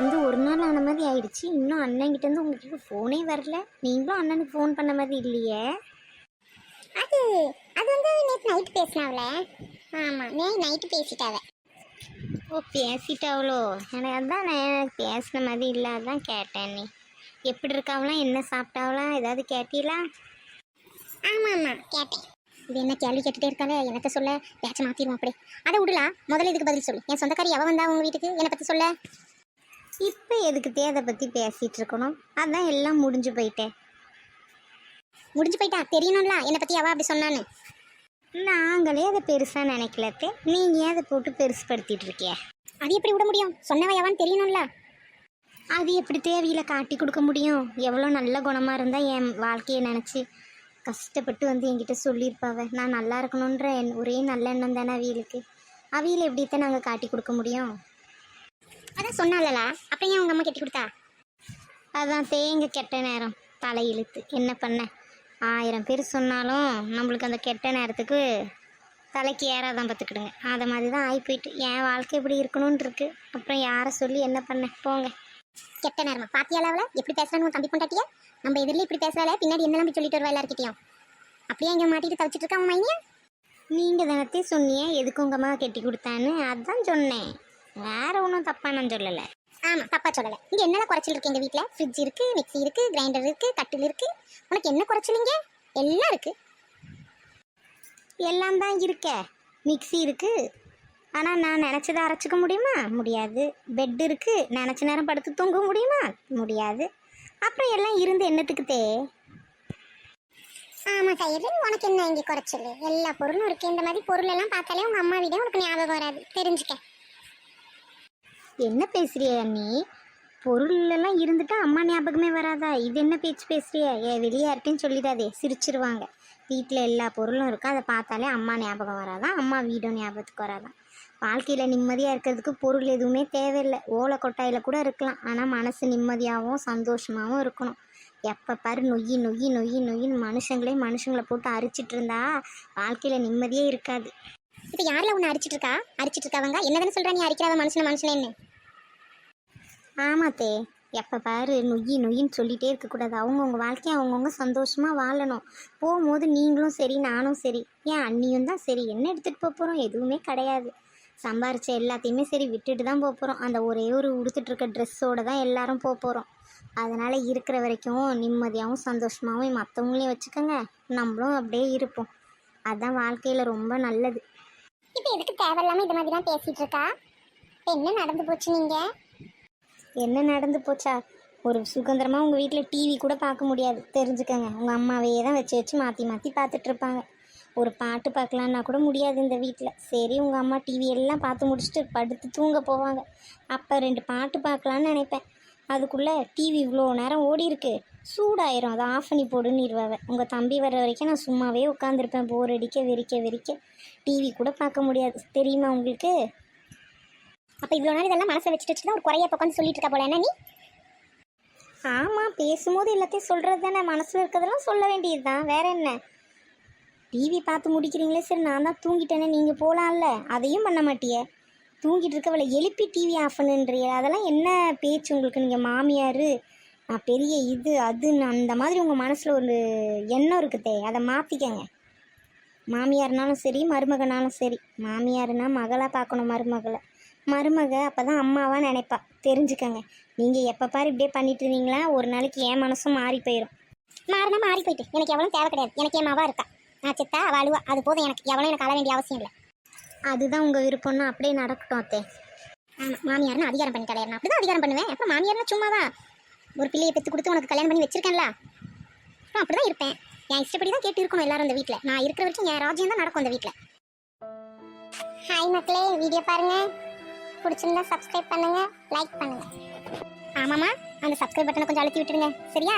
வந்து ஒரு நாள் ஆன மாதிரி ஆயிடுச்சு. இன்னும் அண்ணன்கிட்டேருந்து உங்களுக்கு ஃபோனே வரல. நீங்களும் அண்ணனுக்கு ஃபோன் பண்ண மாதிரி இல்லையே. அது அது வந்து நேற்று நைட்டு பேசினாவில. ஆமாம், நைட்டு பேசிட்டாவ. ஓ, பேசிட்டாவளோ? எனக்கு அதான் நான் பேசின மாதிரி இல்லை, அதான் கேட்டேன். நீ எப்படி இருக்காவலாம், என்ன சாப்பிட்டாவலாம், ஏதாவது கேட்டீங்களா? ஆமாம் கேட்டேன். இது என்ன கேள்வி கேட்டுகிட்டே இருக்காங்க, எனக்கு சொல்ல பேச்ச மாற்றிடுவோம் அப்படி. அதை விடலாம், முதல்ல இதுக்கு பதில் சொல்லு. என் சொந்தக்காரி எவ வந்தா உங்கள் வீட்டுக்கு, என்னை பற்றி சொல்ல. இப்போ எதுக்கு அதை பற்றி பேசிகிட்டு இருக்கணும்? அதான் எல்லாம் முடிஞ்சு போயிட்டேன். முடிஞ்சு போயிட்டா? தெரியணும்ல என்னை பற்றி அவ அப்படி சொன்னான்னு. நாங்களே அதை பெருசாக நினைக்கலத்தே, நீங்கள் ஏன் அதை போட்டு பெருசுப்படுத்திட்டு இருக்கிய? அது எப்படி விட முடியும்? சொன்னவ எவான்னு தெரியணும்ல. அது எப்படி தேவையில காட்டி கொடுக்க முடியும்? எவ்வளோ நல்ல குணமாக இருந்தால் என் வாழ்க்கையை நினச்சி கஷ்டப்பட்டு வந்து என்கிட்ட சொல்லியிருப்பாவ. நான் நல்லா இருக்கணுன்ற ஒரே நல்ல எண்ணம் தானே அவியலுக்கு. அவியலை எப்படித்தான் நாங்கள் காட்டி கொடுக்க முடியும்? அதான் சொன்னாலா, அப்போ ஏன் உங்கள் அம்மா கட்டி கொடுத்தா? அதான் தேங்க கெட்ட நேரம் தலை இழுத்து என்ன பண்ண. 1000 பேர் சொன்னாலும் நம்மளுக்கு அந்த கெட்ட நேரத்துக்கு தலைக்கு ஏறாதான் பார்த்துக்கிடுங்க. அதை மாதிரி தான் ஆகி போயிட்டு என் வாழ்க்கை இப்படி இருக்கணும்னு இருக்கு. அப்புறம் யாரை சொல்லி என்ன பண்ண, போங்க. கெட்ட நேரமா பாத்தியாலாவில் எப்படி பேசுறான்னு தம்பி பொண்டாட்டியா? நம்ம எதிரில் இப்படி பேசுறாளே, பின்னாடி என்ன நம்பி சொல்லிட்டு வருவா எல்லாருக்கிட்டையும். அப்படியே இங்கே மாட்டிட்டு தவிச்சிட்டு இருக்கா உன் மைனியா? நீங்கள் தானத்தே சொன்னியே எதுக்கு உங்கள் அம்மா கட்டி கொடுத்தான்னு, அதான் சொன்னேன். வேற ஒன்றும் தப்பாக நான் சொல்லலை. ஆமாம், தப்பாக சொல்லலை. இங்கே என்னெல்லாம் குறைச்சல் இருக்குது எங்கள் வீட்டில்? ஃப்ரிட்ஜ் இருக்குது, மிக்ஸி இருக்குது, கிரைண்டர் இருக்குது, கட்டில் இருக்குது. உனக்கு என்ன குறைச்சலிங்க? எல்லாம் இருக்குது. எல்லாம் தான் இருக்க. மிக்ஸி இருக்குது, ஆனால் நான் நினச்சதை அரைச்சிக்க முடியுமா? முடியாது. பெட் இருக்குது, நினச்ச நேரம் படுத்து தூங்க முடியுமா? முடியாது. அப்புறம் எல்லாம் இருந்து என்னத்துக்குத்தே? ஆமாம் கயிறு, உனக்கு என்ன இங்கே குறைச்சல்? எல்லா பொருளும் இருக்குது. இந்த மாதிரி பொருள் எல்லாம் பார்த்தாலே உங்கள் அம்மா வீடே உனக்கு ஞாபகம் வராது, தெரிஞ்சுக்க. என்ன பேசுறிய நீ? பொருளெல்லாம் இருந்துட்டா அம்மா ஞாபகமே வராதா? இது என்ன பேச்சு பேசுறிய? வெளியே யார்கிட்டையும் சொல்லிடாதே, சிரிச்சிருவாங்க. வீட்டில் எல்லா பொருளும் இருக்குது, அதை பார்த்தாலே அம்மா ஞாபகம் வராதான், அம்மா வீடும் ஞாபகத்துக்கு வராதான். வாழ்க்கையில் நிம்மதியாக இருக்கிறதுக்கு பொருள் எதுவுமே தேவையில்லை. ஓலை கொட்டாயில் கூட இருக்கலாம், ஆனால் மனசு நிம்மதியாகவும் சந்தோஷமாகவும் இருக்கணும். எப்போ பாரு நொய்யி நொய்யி நொய்யி நொய்யின்னு மனுஷங்களை போட்டு அரிச்சிட்டு இருந்தா வாழ்க்கையில் நிம்மதியே இருக்காது. இப்போ யாரில் ஒன்று அரிச்சிட்டு இருக்காவங்க என்னதானே சொல்கிறா நீ? அரிக்கிறாவ மனுஷனேன்னு. ஆமாத்தே, எப்போ பாரு நொய்யி நொய்யின்னு சொல்லிகிட்டே இருக்கக்கூடாது. அவங்கவுங்க வாழ்க்கையை அவங்கவுங்க சந்தோஷமாக வாழணும். போகும்போது நீங்களும் சரி நானும் சரி ஏன் அண்ணியும் தான் சரி, என்ன எடுத்துகிட்டு போக போகிறோம்? எதுவுமே கிடையாது. சம்பாரித்த எல்லாத்தையுமே சரி விட்டுட்டு தான் போக போகிறோம். அந்த ஒரே ஒரு உடுத்துட்ருக்க ட்ரெஸ்ஸோடு தான் எல்லாரும் போக போகிறோம். அதனால் இருக்கிற வரைக்கும் நிம்மதியாகவும் சந்தோஷமாகவும் மற்றவங்களையும் வச்சுக்கோங்க, நம்மளும் அப்படியே இருப்போம். அதுதான் வாழ்க்கையில் ரொம்ப நல்லது. இப்போ எதுக்கு தேவையில்லாமல் இது மாதிரி தான் பேசிகிட்டு இருக்கா? இப்போ என்ன நடந்து போச்சு? நீங்கள் என்ன நடந்து போச்சா? ஒரு சுதந்திரமாக உங்கள் வீட்டில் டிவி கூட பார்க்க முடியாது, தெரிஞ்சுக்கங்க. உங்கள் அம்மாவையே தான் வச்சு மாற்றி மாற்றி பார்த்துட்ருப்பாங்க. ஒரு பாட்டு பார்க்கலான்னா கூட முடியாது இந்த வீட்டில். சரி, உங்கள் அம்மா டிவி எல்லாம் பார்த்து முடிச்சுட்டு படுத்து தூங்க போவாங்க. அப்போ 2 பாட்டு பார்க்கலான்னு நினைப்பேன். அதுக்குள்ளே டிவி இவ்வளோ நேரம் ஓடி இருக்கு, சூடாயிரும், அதை ஆஃப் பண்ணி போடுன்னு இருவாங்க. உங்கள் தம்பி வர்ற வரைக்கும் நான் சும்மாவே உட்காந்துருப்பேன், போர் அடிக்க வெறிக்க டிவி கூட பார்க்க முடியாது, தெரியுமா உங்களுக்கு? அப்போ இவ்வளோ நேரம் இதெல்லாம் மனசை வச்சுட்டு தான் ஒரு குறைய உட்காந்து சொல்லிட்டு இருக்கா போல என்ன நீ? ஆமாம், பேசும்போது எல்லாத்தையும் சொல்கிறது தானே, மனசில் இருக்கிறதெல்லாம் சொல்ல வேண்டியது தான், வேற என்ன? டிவி பார்த்து முடிக்கிறீங்களே, சரி நான் தான் தூங்கிட்டேனே, நீங்கள் போகலாம்ல, அதையும் பண்ண மாட்டியே. தூங்கிட்டு இருக்கவளை எழுப்பி டிவி ஆஃப் பண்ணுன்றிய, அதெல்லாம் என்ன பேச்சு உங்களுக்கு? நீங்கள் மாமியார் பெரிய இது அதுன்னு அந்த மாதிரி உங்கள் மனசில் ஒரு எண்ணம் இருக்குதே, அதை மாற்றிக்கங்க. மாமியார்னாலும் சரி மருமகனாலும் சரி, மாமியார்னா மகளாக பார்க்கணும், மருமக அப்போ தான் அம்மாவாக நினைப்பா, தெரிஞ்சுக்கங்க. நீங்கள் எப்போ பாரு இப்படியே பண்ணிட்டு இருந்தீங்களா, ஒரு நாளைக்கு என் மனசும் மாறி போயிடும். மாறி போயிட்டு எனக்கு எவ்வளோ தேவை கிடையாது. எனக்கு என் மாவா இருக்கா, நான் செத்தா அழுவா, அது போதும். எனக்கு எவ்வளோ எனக்கு அழ வேண்டிய அவசியம் இல்லை. அதுதான் உங்கள் விருப்பம்னா அப்படியே நடக்கட்டும் அத்தே. ஆமாம், மாமியார்னு அதிகாரம் பண்ணி கிடையாது, அப்படி தான் அதிகாரம் பண்ணுவேன். அப்போ மாமியார்னா சும்மாவா? ஒரு பிள்ளையை பெற்று கொடுத்து உனக்கு கல்யாணம் பண்ணி வச்சிருக்கேன்ல, அப்படி தான் இருப்பேன். என் இஷ்டப்படி தான் கேட்டு இருக்கணும் எல்லாரும் இந்த வீட்டில். நான் இருக்கிற வரைக்கும் என் ராஜ்யம் தான் நடக்கும் இந்த வீட்டில். ஹாய் மக்களே, வீடியோ பாருங்கள், பிடிச்சிருந்தா சப்ஸ்கிரைப் பண்ணுங்கள், லைக் பண்ணுங்கள். ஆமாம்மா, அந்த சப்ஸ்கிரைப் பட்டனை கொஞ்சம் அழுத்தி விட்டுருங்க, சரியா?